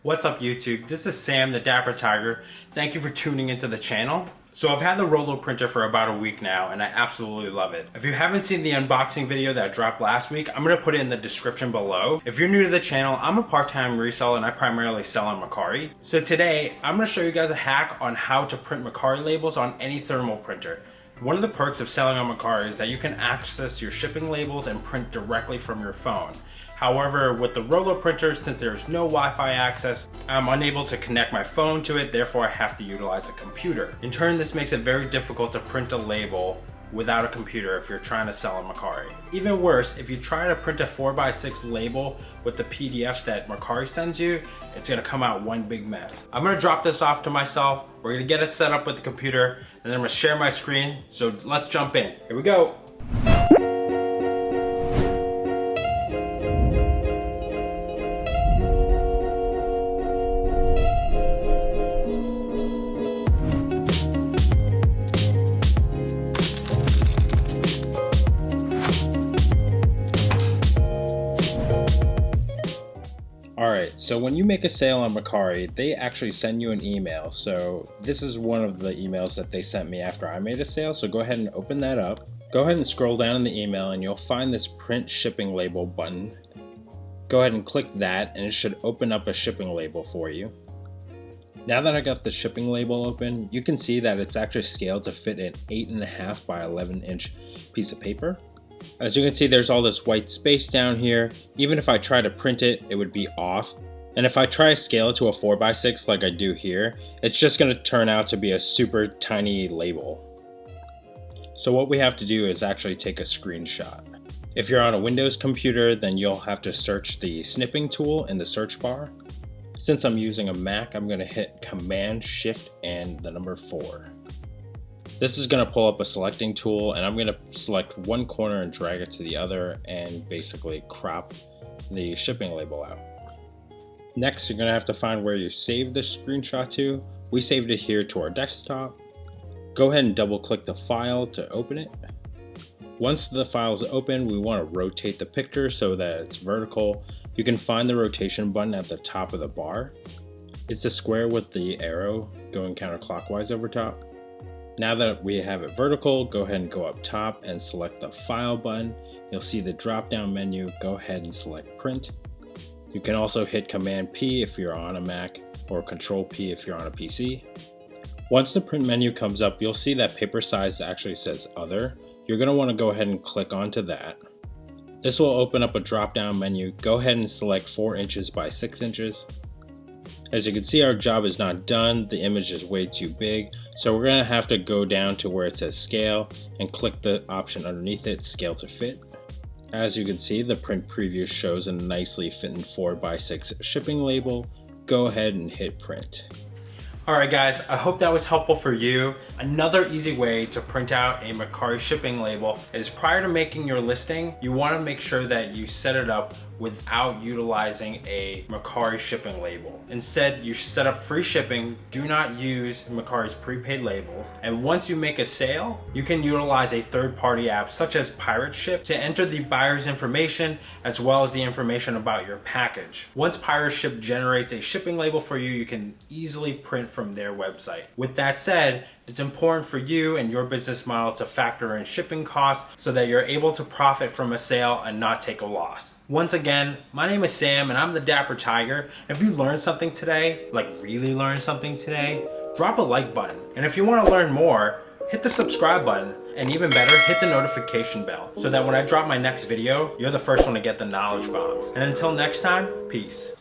What's up YouTube? This is Sam the Dapper Tiger. Thank you for tuning into the channel. So I've had the Rollo printer for about a week now and I absolutely love it. If you haven't seen the unboxing video that dropped last week, I'm going to put it in the description below. If you're new to the channel, I'm a part-time reseller and I primarily sell on Mercari. So today, I'm going to show you guys a hack on how to print Mercari labels on any thermal printer. One of the perks of selling on Mercari is that you can access your shipping labels and print directly from your phone. However, with the Rollo printer, since there's no Wi-Fi access, I'm unable to connect my phone to it, therefore I have to utilize a computer. In turn, this makes it very difficult to print a label without a computer if you're trying to sell on Mercari. Even worse, if you try to print a 4x6 label with the PDF that Mercari sends you, it's gonna come out one big mess. I'm gonna drop this off to myself, we're gonna get it set up with the computer, and then I'm gonna share my screen, so let's jump in. Here we go. Alright, so when you make a sale on Mercari, they actually send you an email. So this is one of the emails that they sent me after I made a sale. So go ahead and open that up. Go ahead and scroll down in the email and you'll find this print shipping label button. Go ahead and click that and it should open up a shipping label for you. Now that I got the shipping label open, you can see that it's actually scaled to fit an 8.5 by 11 inch piece of paper. As you can see, there's all this white space down here. Even if I try to print it, it would be off. And if I try to scale it to a 4x6 like I do here, it's just going to turn out to be a super tiny label. So what we have to do is actually take a screenshot. If you're on a Windows computer, then you'll have to search the snipping tool in the search bar. Since I'm using a Mac, I'm going to hit Command Shift and the number 4. This is going to pull up a selecting tool and I'm going to select one corner and drag it to the other and basically crop the shipping label out. Next, you're going to have to find where you saved this screenshot to. We saved it here to our desktop. Go ahead and double click the file to open it. Once the file is open, we want to rotate the picture so that it's vertical. You can find the rotation button at the top of the bar. It's a square with the arrow going counterclockwise over top. Now that we have it vertical, go ahead and go up top and select the File button. You'll see the drop-down menu. Go ahead and select Print. You can also hit Command P if you're on a Mac or Control P if you're on a PC. Once the print menu comes up, you'll see that paper size actually says Other. You're going to want to go ahead and click onto that. This will open up a drop-down menu. Go ahead and select 4 inches by 6 inches. As you can see, our job is not done. The image is way too big. So we're going to have to go down to where it says Scale and click the option underneath it, Scale to Fit. As you can see, the print preview shows a nicely fitting 4x6 shipping label. Go ahead and hit Print. Alright guys, I hope that was helpful for you. Another easy way to print out a Mercari shipping label is prior to making your listing, you want to make sure that you set it up without utilizing a Mercari shipping label. Instead, you set up free shipping, do not use Mercari's prepaid labels, and once you make a sale, you can utilize a third-party app such as Pirate Ship to enter the buyer's information as well as the information about your package. Once Pirate Ship generates a shipping label for you, you can easily print from their website. With that said, it's important for you and your business model to factor in shipping costs so that you're able to profit from a sale and not take a loss. Once again, my name is Sam and I'm the Dapper Tiger. If you learned something today, like really learned something today, drop a like button. And if you want to learn more, hit the subscribe button, and even better, hit the notification bell so that when I drop my next video, you're the first one to get the knowledge bombs. And until next time, peace.